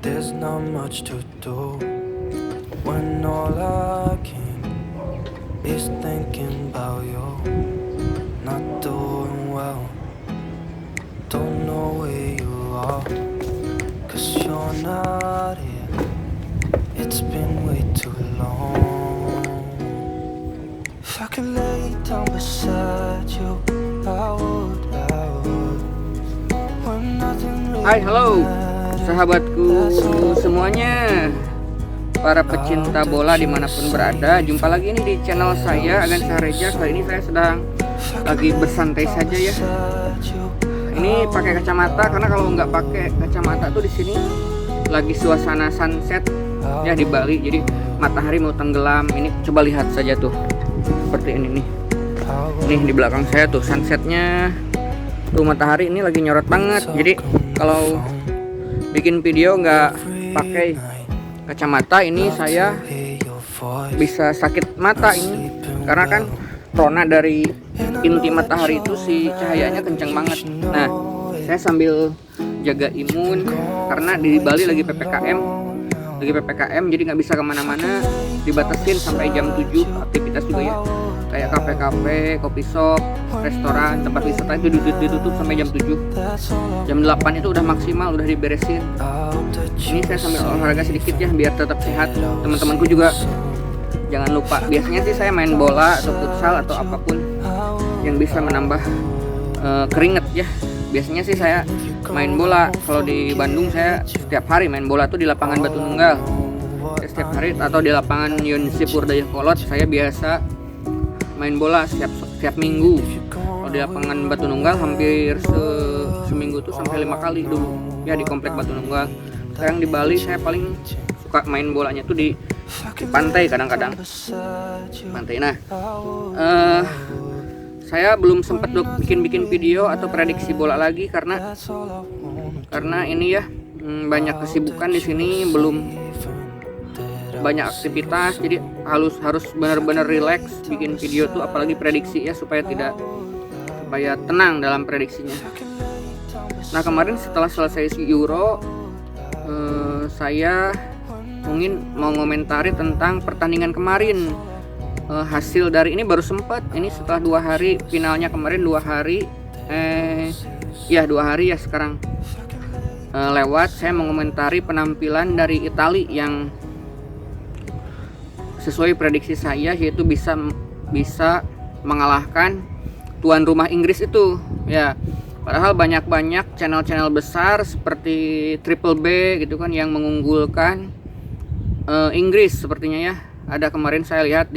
There's not much to do when all I can is thinking about you. Not doing well, don't know where you are, 'cause you're not here. It's been way too long. If I could lay down beside you, I would. When nothing really Hai, halo sahabatku semuanya, para pecinta bola dimanapun berada. Jumpa lagi nih di channel saya, Agan Sareja. Kali ini saya sedang lagi bersantai saja ya. Ini pakai kacamata karena kalau nggak pakai kacamata tuh di sini lagi suasana sunset ya di Bali. Jadi matahari mau tenggelam. Ini coba lihat saja tuh, seperti ini nih. Nih di belakang saya tuh sunsetnya. Tuh matahari ini lagi nyorot banget. Jadi kalau bikin video nggak pakai kacamata ini saya bisa sakit mata ini, karena kan rona dari inti matahari itu si cahayanya kencang banget. Nah, saya sambil jaga imun karena di Bali lagi ppkm, jadi nggak bisa kemana-mana, dibatasin sampai jam 7 aktivitas juga ya, kayak kafe-kafe, kopi shop, restoran, tempat wisata itu ditutup sampai jam 7. Jam 8 itu udah maksimal, udah diberesin. Ini saya sambil olahraga sedikit ya biar tetap sehat. Teman-temanku juga jangan lupa, biasanya sih saya main bola atau futsal atau apapun yang bisa menambah keringet ya. Biasanya sih saya main bola, kalau di Bandung saya setiap hari main bola tuh di lapangan Batu Nunggal. Setiap hari, atau di lapangan Yunsipur Dayakolot saya biasa main bola setiap minggu. Kalau di lapangan Batu Nunggal hampir seminggu tuh sampai 5 kali dulu ya di komplek Batu Nunggal. Sekarang di Bali saya paling suka main bolanya tuh di pantai, kadang-kadang pantai. Nah, saya belum sempat bikin video atau prediksi bola lagi karena ini ya banyak kesibukan di sini, belum banyak aktivitas, jadi harus benar-benar rileks bikin video tuh, apalagi prediksi ya, supaya tenang dalam prediksinya. Nah, kemarin setelah selesai Euro, saya mungkin mau ngomentari tentang pertandingan kemarin. Hasil dari ini baru sempat, ini setelah 2 hari finalnya kemarin, 2 hari ya sekarang lewat, saya mengomentari penampilan dari Italia yang sesuai prediksi saya, yaitu bisa mengalahkan tuan rumah Inggris itu ya. Padahal banyak channel-channel besar seperti Triple B gitu kan yang mengunggulkan Inggris sepertinya ya. Ada kemarin saya lihat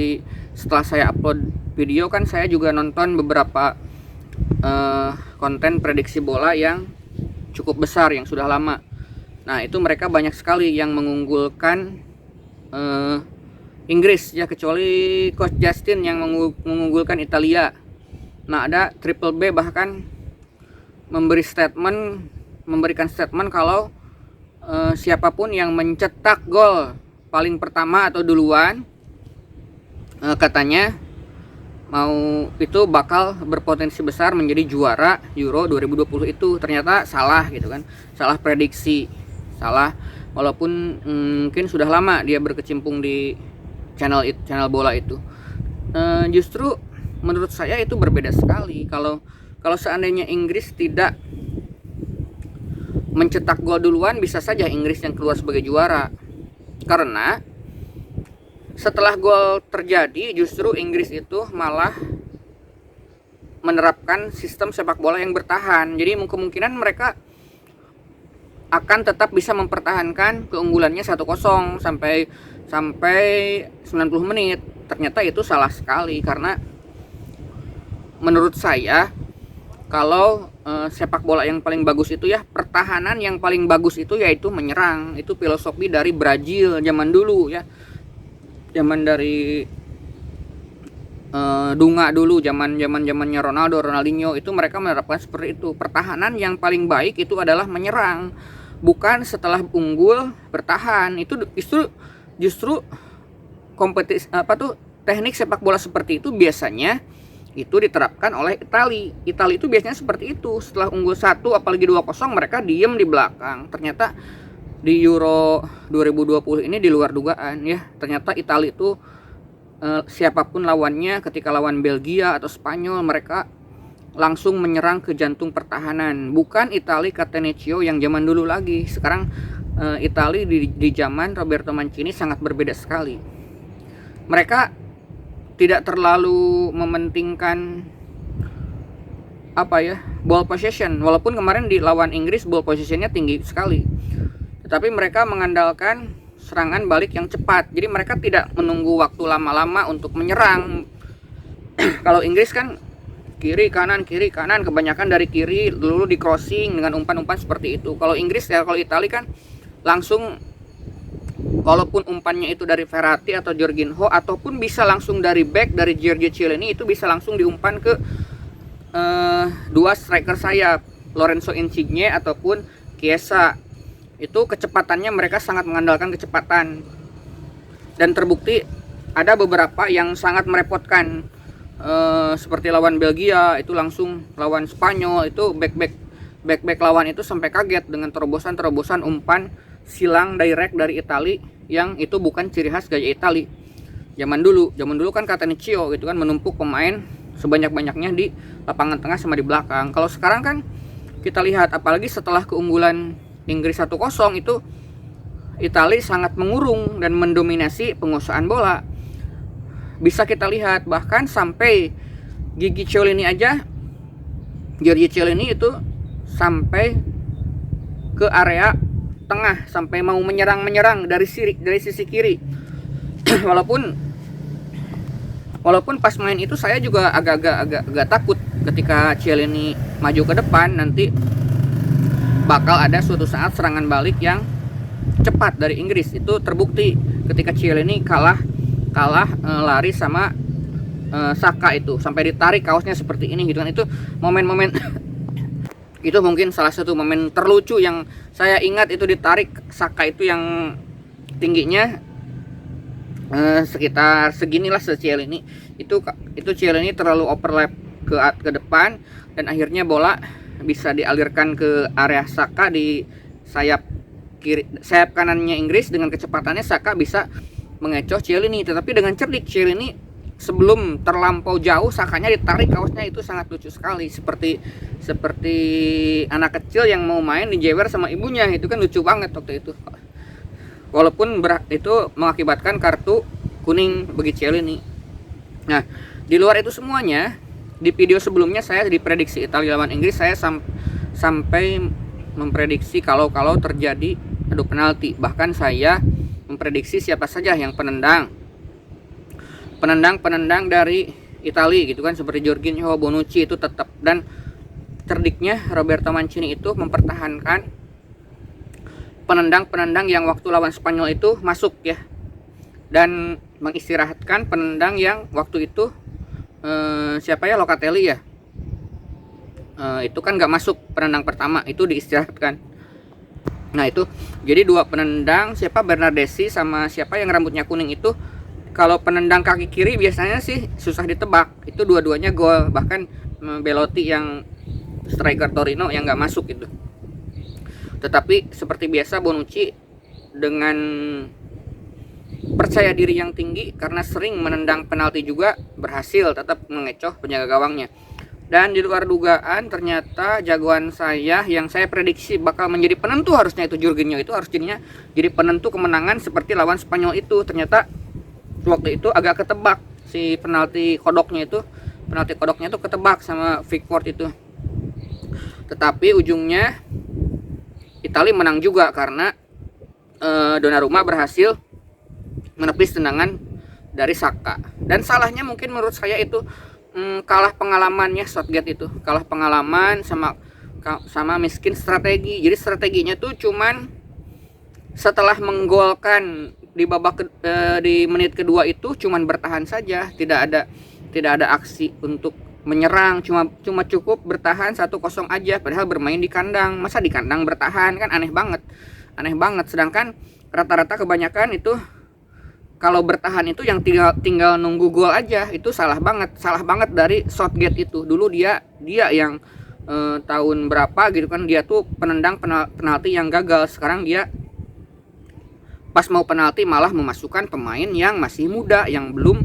setelah saya upload video kan, saya juga nonton beberapa konten prediksi bola yang cukup besar yang sudah lama. Nah, itu mereka banyak sekali yang mengunggulkan Inggris ya, kecuali Coach Justin yang mengunggulkan Italia. Nah, ada Triple B bahkan memberikan statement kalau siapapun yang mencetak gol paling pertama atau duluan, katanya itu bakal berpotensi besar menjadi juara Euro 2020 itu. Ternyata salah gitu kan, salah prediksi, salah, walaupun mungkin sudah lama dia berkecimpung di channel bola itu. Justru menurut saya itu berbeda sekali kalau seandainya Inggris tidak mencetak gol duluan, bisa saja Inggris yang keluar sebagai juara. Karena setelah gol terjadi, justru Inggris itu malah menerapkan sistem sepak bola yang bertahan. Jadi kemungkinan mereka akan tetap bisa mempertahankan keunggulannya 1-0 sampai 90 menit. Ternyata itu salah sekali, karena menurut saya kalau sepak bola yang paling bagus itu ya pertahanan, yang paling bagus itu yaitu menyerang. Itu filosofi dari Brazil zaman dulu ya, zaman dari Dunga dulu, zamannya Ronaldinho itu mereka menerapkan seperti itu. Pertahanan yang paling baik itu adalah menyerang, bukan setelah unggul bertahan. Itu justru kompetisi teknik sepak bola seperti itu biasanya itu diterapkan oleh Italia itu biasanya seperti itu. Setelah unggul 1 apalagi 2-0, mereka diem di belakang. Ternyata di Euro 2020 ini di luar dugaan ya. Ternyata Italia itu siapapun lawannya, ketika lawan Belgia atau Spanyol, mereka langsung menyerang ke jantung pertahanan. Bukan Italia Catenaccio yang zaman dulu lagi. Sekarang Italia di zaman Roberto Mancini sangat berbeda sekali. Mereka tidak terlalu mementingkan ball possession, walaupun kemarin di lawan Inggris ball possessionnya tinggi sekali, tetapi mereka mengandalkan serangan balik yang cepat. Jadi mereka tidak menunggu waktu lama-lama untuk menyerang. Kalau Inggris kan kiri kanan, kebanyakan dari kiri dulu di crossing dengan umpan-umpan seperti itu. Kalau Inggris kalau Italia kan langsung, walaupun umpannya itu dari Verratti atau Jorginho, ataupun bisa langsung dari back dari Giorgio Chiellini, itu bisa langsung diumpan ke dua striker sayap, Lorenzo Insigne ataupun Chiesa. Itu kecepatannya mereka sangat mengandalkan kecepatan, dan terbukti ada beberapa yang sangat merepotkan, seperti lawan Belgia itu, langsung lawan Spanyol itu back lawan itu sampai kaget dengan terobosan umpan silang direct dari Italia, yang itu bukan ciri khas gaya Italia. Zaman dulu kan Catenaccio gitu kan, menumpuk pemain sebanyak-banyaknya di lapangan tengah sama di belakang. Kalau sekarang kan kita lihat, apalagi setelah keunggulan Inggris 1-0 itu, Italia sangat mengurung dan mendominasi penguasaan bola. Bisa kita lihat bahkan sampai Giorgio Chiellini itu sampai ke area tengah, sampai mau menyerang dari sisi kiri. Walaupun pas main itu saya juga agak takut ketika Chiellini maju ke depan, nanti bakal ada suatu saat serangan balik yang cepat dari Inggris. Itu terbukti ketika Chiellini kalah lari sama Saka, itu sampai ditarik kaosnya seperti ini gitu kan. Itu momen-momen itu mungkin salah satu momen terlucu yang saya ingat, itu ditarik Saka itu yang tingginya sekitar seginilah Chiellini. Itu Chiellini terlalu overlap ke depan, dan akhirnya bola bisa dialirkan ke area Saka di sayap kanannya Inggris. Dengan kecepatannya Saka bisa mengecoh Chiellini, tetapi dengan cerdik Chiellini sebelum terlampau jauh, Sakanya ditarik kaosnya. Itu sangat lucu sekali, seperti anak kecil yang mau main dijewer sama ibunya. Itu kan lucu banget waktu itu, walaupun itu mengakibatkan kartu kuning bagi Chiellini. Nah, di luar itu semuanya, di video sebelumnya saya diprediksi Italia lawan Inggris, saya sampai memprediksi kalau terjadi adu penalti. Bahkan saya memprediksi siapa saja yang penendang dari Italia gitu kan, seperti Jorginho, Bonucci itu tetap. Dan cerdiknya Roberto Mancini itu mempertahankan penendang yang waktu lawan Spanyol itu masuk ya, dan mengistirahatkan penendang yang waktu itu Locatelli ya, itu kan nggak masuk penendang pertama, itu diistirahatkan. Nah itu jadi dua penendang, Bernardeschi sama yang rambutnya kuning itu, kalau penendang kaki kiri biasanya sih susah ditebak, itu dua-duanya gol. Bahkan Belotti yang striker Torino yang nggak masuk itu. Tetapi seperti biasa Bonucci dengan percaya diri yang tinggi, karena sering menendang penalti juga, berhasil tetap mengecoh penjaga gawangnya. Dan di luar dugaan, ternyata jagoan saya yang saya prediksi bakal menjadi penentu, harusnya itu Jorginho, itu harus jadi penentu kemenangan seperti lawan Spanyol itu. Ternyata waktu itu agak ketebak, si penalti kodoknya itu ketebak sama Pickford itu. Tetapi ujungnya Italia menang juga, karena Donnarumma berhasil menepis tendangan dari Saka. Dan salahnya mungkin menurut saya itu kalah pengalamannya Southgate itu. Kalah pengalaman sama miskin strategi. Jadi strateginya tuh cuman setelah menggolkan di menit kedua itu cuman bertahan saja, tidak ada aksi untuk menyerang, cuma cukup bertahan 1-0 aja, padahal bermain di kandang. Masa di kandang bertahan, kan aneh banget. Sedangkan rata-rata kebanyakan itu kalau bertahan itu yang tinggal nunggu gol aja. Itu salah banget dari Southgate itu. Dulu dia yang tahun berapa gitu kan, dia tuh penendang penalti yang gagal. Sekarang dia pas mau penalti malah memasukkan pemain yang masih muda, yang belum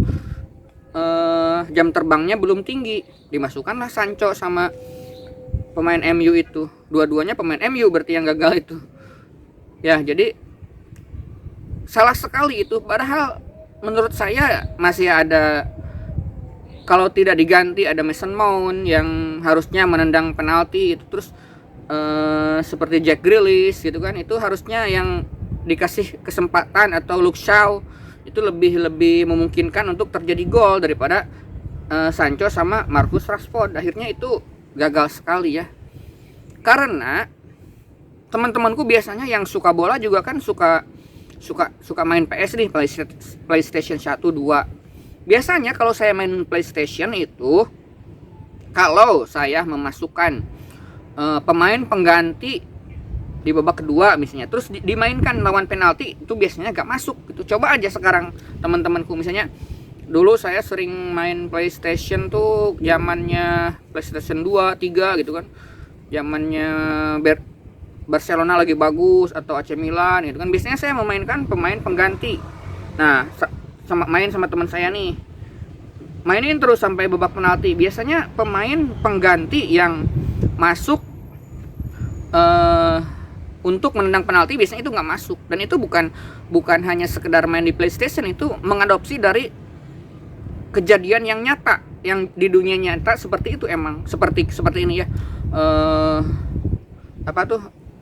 jam terbangnya belum tinggi. Dimasukkanlah Sancho sama pemain MU itu. Dua-duanya pemain MU berarti yang gagal itu. Ya, jadi salah sekali itu. Padahal menurut saya masih ada, kalau tidak diganti, ada Mason Mount yang harusnya menendang penalti itu, terus seperti Jack Grealish gitu kan, itu harusnya yang dikasih kesempatan, atau Luke Shaw itu lebih memungkinkan untuk terjadi gol daripada Sancho sama Marcus Rashford. Akhirnya itu gagal sekali ya. Karena teman-temanku biasanya yang suka bola juga kan suka main PS nih, PlayStation 1, 2. Biasanya kalau saya main PlayStation itu, kalau saya memasukkan pemain pengganti di babak kedua misalnya, terus dimainkan lawan penalti, itu biasanya gak masuk gitu. Coba aja sekarang teman-temanku, misalnya dulu saya sering main PlayStation tuh zamannya PlayStation 2, 3 gitu kan, zamannya Barcelona lagi bagus atau AC Milan gitu kan, biasanya saya memainkan pemain pengganti. Nah, main sama teman saya nih, mainin terus sampai babak penalti. Biasanya pemain pengganti yang masuk untuk menendang penalti biasanya itu nggak masuk. Dan itu bukan hanya sekedar main di PlayStation, itu mengadopsi dari kejadian yang nyata, yang di dunia nyata seperti itu. Emang seperti ini ya.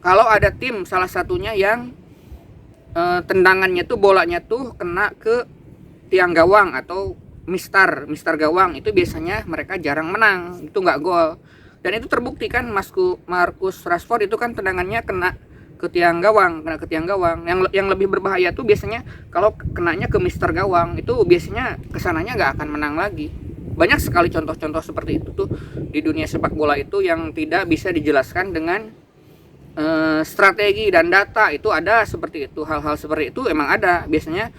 Kalau ada tim salah satunya yang tendangannya tuh, bolanya tuh kena ke tiang gawang atau mistar gawang, itu biasanya mereka jarang menang, itu nggak gol. Dan itu terbukti kan, Marcus Rashford itu kan tendangannya kena ke tiang gawang. Yang lebih berbahaya tuh biasanya kalau kenanya ke mistar gawang, itu biasanya kesananya nggak akan menang lagi. Banyak sekali contoh-contoh seperti itu tuh di dunia sepak bola itu, yang tidak bisa dijelaskan dengan strategi dan data. Itu ada seperti itu, hal-hal seperti itu emang ada. Biasanya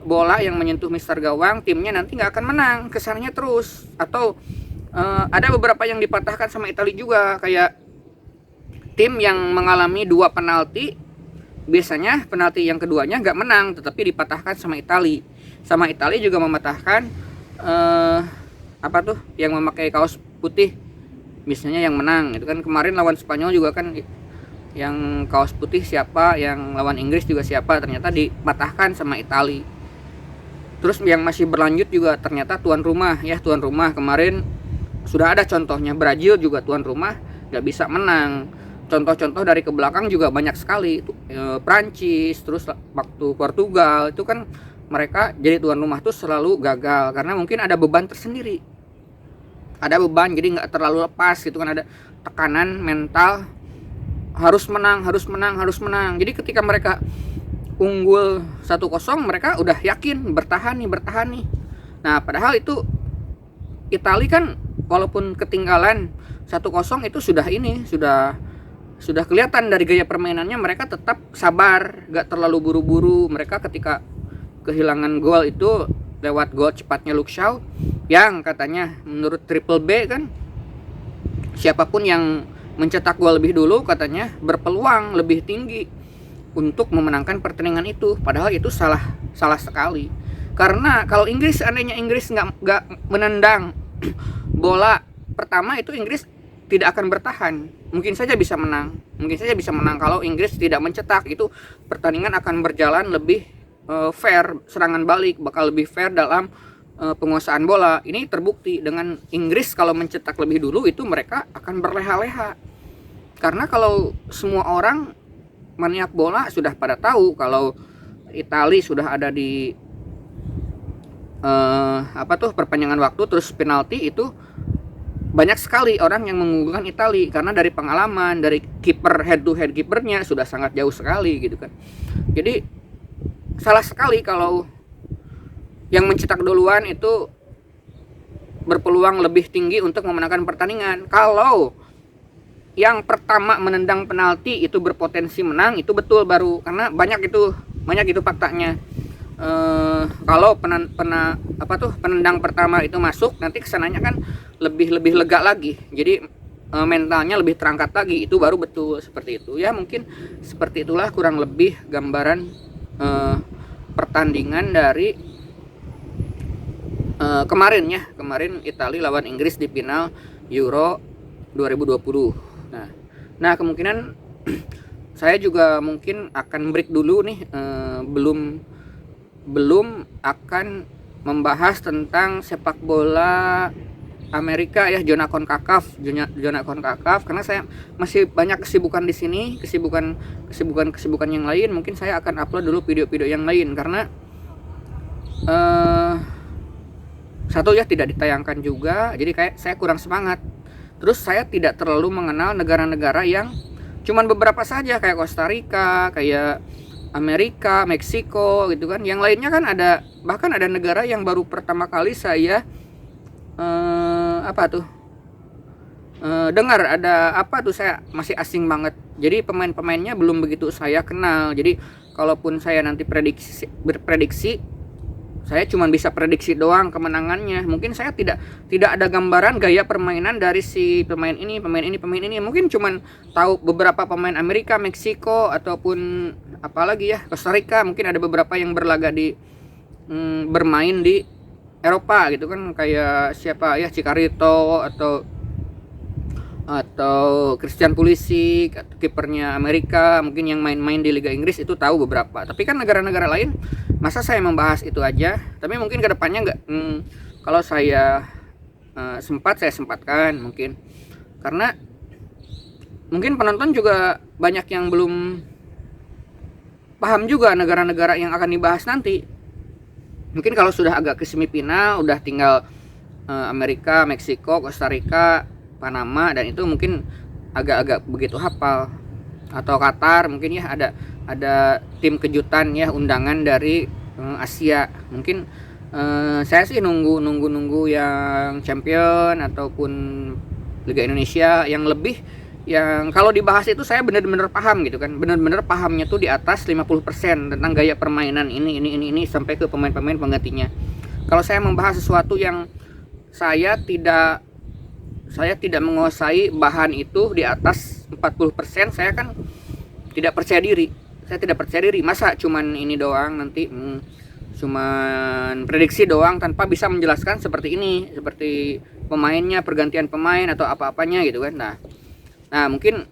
bola yang menyentuh mistar gawang, timnya nanti nggak akan menang, kesannya terus. Atau ada beberapa yang dipatahkan sama Italia juga, kayak tim yang mengalami 2 penalti, biasanya penalti yang keduanya nggak menang, tetapi dipatahkan sama Italia. Sama Italia juga mematahkan yang memakai kaos putih, misalnya yang menang itu kan. Kemarin lawan Spanyol juga kan, yang kaos putih siapa, yang lawan Inggris juga siapa, ternyata dipatahkan sama Italia. Terus yang masih berlanjut juga ternyata tuan rumah kemarin sudah ada contohnya. Brazil juga tuan rumah nggak bisa menang. Contoh-contoh dari ke belakang juga banyak sekali. Prancis, terus waktu Portugal itu kan mereka jadi tuan rumah tuh selalu gagal karena mungkin ada beban tersendiri. Ada beban, jadi nggak terlalu lepas gitu kan, ada tekanan mental, harus menang. Jadi ketika mereka unggul 1-0, mereka udah yakin bertahan nih. Nah, padahal itu Italia kan walaupun ketinggalan 1-0 itu sudah kelihatan dari gaya permainannya, mereka tetap sabar, gak terlalu buru-buru. Mereka ketika kehilangan gol itu lewat gol cepatnya Luke Shaw, yang katanya menurut Triple B kan, siapapun yang mencetak gol lebih dulu katanya berpeluang lebih tinggi untuk memenangkan pertandingan itu. Padahal itu salah sekali. Karena kalau seandainya Inggris nggak menendang bola pertama itu, Inggris tidak akan bertahan. Mungkin saja bisa menang kalau Inggris tidak mencetak. Itu pertandingan akan berjalan lebih fair, serangan balik bakal lebih fair dalam penguasaan bola. Ini terbukti dengan Inggris kalau mencetak lebih dulu itu mereka akan berleha-leha. Karena kalau semua orang maniak bola sudah pada tahu kalau Italia sudah ada di perpanjangan waktu terus penalti, itu banyak sekali orang yang mengunggulkan Italia karena dari pengalaman, dari kiper, head to head kipernya sudah sangat jauh sekali gitu kan. Jadi salah sekali kalau yang mencetak duluan itu berpeluang lebih tinggi untuk memenangkan pertandingan. Kalau yang pertama menendang penalti itu berpotensi menang, itu betul baru, karena banyak itu faktanya. Kalau penendang pertama itu masuk, nanti kesananya kan lebih lega lagi, jadi mentalnya lebih terangkat lagi, itu baru betul seperti itu ya. Mungkin seperti itulah kurang lebih gambaran pertandingan dari kemarin Italia lawan Inggris di final Euro 2020. Nah kemungkinan saya juga mungkin akan break dulu nih, belum akan membahas tentang sepak bola Amerika ya, zona CONCACAF karena saya masih banyak kesibukan di sini, kesibukan yang lain. Mungkin saya akan upload dulu video-video yang lain karena satu ya tidak ditayangkan juga, jadi kayak saya kurang semangat. Terus saya tidak terlalu mengenal negara-negara yang cuman beberapa saja, kayak Costa Rica, kayak Amerika, Meksiko gitu kan. Yang lainnya kan ada, bahkan ada negara yang baru pertama kali saya dengar, ada apa tuh, saya masih asing banget. Jadi pemain-pemainnya belum begitu saya kenal. Jadi kalaupun saya nanti berprediksi, saya cuma bisa prediksi doang kemenangannya. Mungkin saya tidak ada gambaran gaya permainan dari si pemain ini. Mungkin cuma tahu beberapa pemain Amerika, Meksiko, ataupun apalagi ya, Costa Rica. Mungkin ada beberapa yang berlaga di bermain di Eropa gitu kan, kayak siapa ya, Cicarito atau Christian Pulisic, kipernya Amerika, mungkin yang main-main di Liga Inggris itu tahu beberapa. Tapi kan negara-negara lain, masa saya membahas itu aja. Tapi mungkin kedepannya nggak, kalau saya saya sempatkan mungkin, karena mungkin penonton juga banyak yang belum paham juga negara-negara yang akan dibahas nanti. Mungkin kalau sudah agak ke semifinal, udah tinggal Amerika, Meksiko, Costa Rica, Panama, dan itu mungkin agak-agak begitu hafal. Atau Qatar, mungkin ya ada tim kejutan ya, undangan dari Asia. Mungkin saya sih nunggu yang champion ataupun Liga Indonesia yang lebih, yang kalau dibahas itu saya benar-benar paham gitu kan. Benar-benar pahamnya tuh di atas 50% tentang gaya permainan ini sampai ke pemain-pemain penggantinya. Kalau saya membahas sesuatu yang saya tidak menguasai bahan itu di atas 40%, saya kan tidak percaya diri. Saya tidak percaya diri. Masa cuman ini doang nanti, cuman prediksi doang tanpa bisa menjelaskan seperti ini, seperti pemainnya, pergantian pemain atau apa-apanya gitu kan. Nah mungkin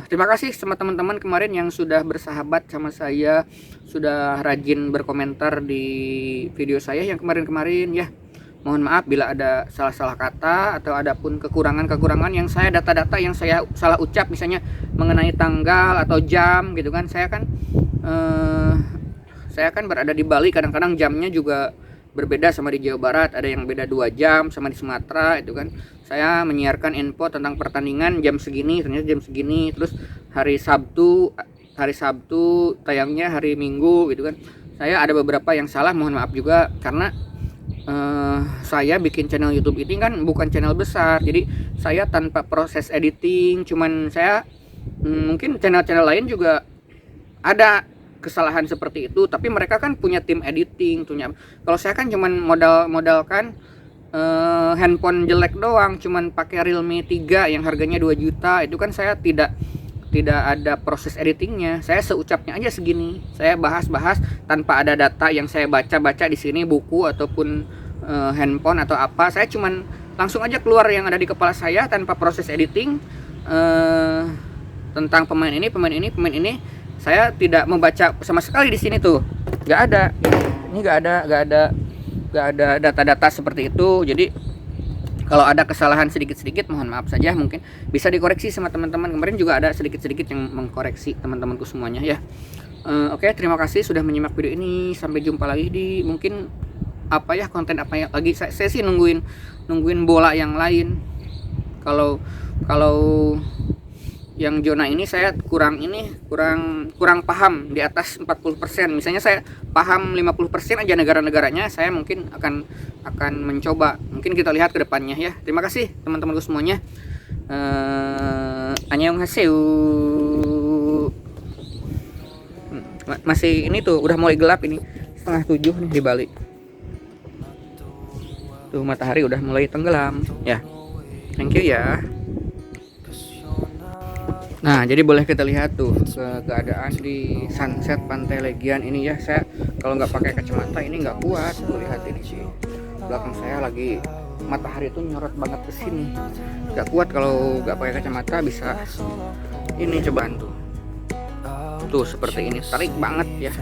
terima kasih sama teman-teman kemarin yang sudah bersahabat sama saya, sudah rajin berkomentar di video saya yang kemarin-kemarin ya. Mohon maaf bila ada salah-salah kata atau ada pun kekurangan-kekurangan yang saya, data-data yang saya salah ucap, misalnya mengenai tanggal atau jam gitu kan. Saya kan berada di Bali, kadang-kadang jamnya juga berbeda sama di Jawa Barat, ada yang beda 2 jam sama di Sumatera itu kan. Saya menyiarkan info tentang pertandingan jam segini, ternyata jam segini, terus hari Sabtu tayangnya hari Minggu gitu kan. Saya ada beberapa yang salah, mohon maaf juga, karena saya bikin channel YouTube ini kan bukan channel besar, jadi saya tanpa proses editing. Cuman saya mungkin channel-channel lain juga ada kesalahan seperti itu, tapi mereka kan punya tim editing, kalau saya kan cuman modalkan handphone jelek doang, cuman pakai Realme 3 yang harganya 2 juta. Itu kan saya tidak ada proses editingnya. Saya seucapnya aja segini, saya bahas tanpa ada data yang saya baca di sini, buku ataupun handphone atau apa. Saya cuman langsung aja keluar yang ada di kepala saya tanpa proses editing tentang pemain ini. Saya tidak membaca sama sekali di sini tuh, nggak ada. Ini nggak ada data-data seperti itu. Jadi kalau ada kesalahan sedikit-sedikit, mohon maaf saja, mungkin bisa dikoreksi sama teman-teman. Kemarin juga ada sedikit-sedikit yang mengkoreksi teman-temanku semuanya ya. Oke, terima kasih sudah menyimak video ini. Sampai jumpa lagi di mungkin konten apa yang lagi. Saya sih nungguin bola yang lain. Kalau yang zona ini saya kurang paham di atas 40%. Misalnya saya paham 50% aja negara-negaranya, saya mungkin akan mencoba. Mungkin kita lihat ke depannya ya. Terima kasih teman-temanku semuanya. Annyeonghaseyo. Masih ini tuh udah mulai gelap, ini 6:30 nih di Bali. Tuh matahari udah mulai tenggelam ya. Thank you ya. Nah, jadi boleh kita lihat tuh keadaan di sunset Pantai Legian ini ya. Saya kalau nggak pakai kacamata ini nggak kuat. Tuh lihat ini sih. Belakang saya lagi matahari itu nyorot banget ke sini. Nggak kuat kalau nggak pakai kacamata, bisa ini cobaan tuh. Tuh seperti ini, tarik banget ya.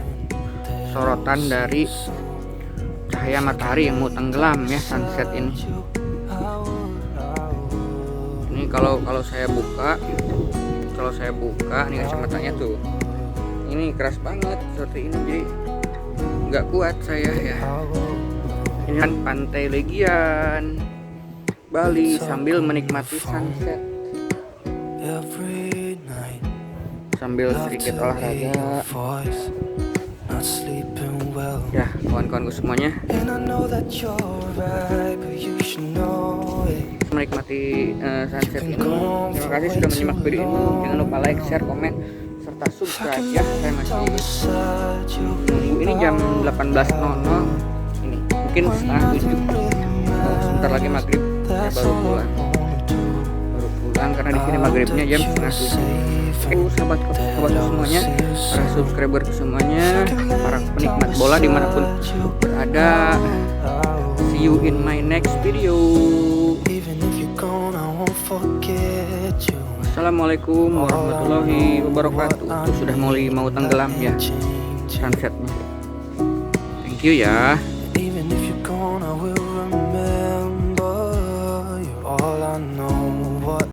Sorotan dari cahaya matahari yang mau tenggelam ya sunset ini. Ini kalau saya buka nih kacamatanya tuh, ini keras banget seperti ini, jadi nggak kuat saya ya. Ini kan Pantai Legian Bali sambil menikmati sunset, sambil sedikit olahraga ya kawan-kawanku semuanya. Menikmati sunset ini. Terima kasih sudah menyimak video ini. Jangan lupa like, share, komen, serta subscribe ya. Saya masih nunggu ini jam 18.00 ini, mungkin setengah 7. Sebentar lagi maghrib saya baru pulang karena di sini maghribnya jam setengah 7. Sahabat semuanya, para subscriber semuanya, para penikmat bola dimanapun berada, see you in my next video. Assalamualaikum warahmatullahi wabarakatuh. Tuh, sudah mulai mau tenggelam ya sunsetnya. Thank you ya.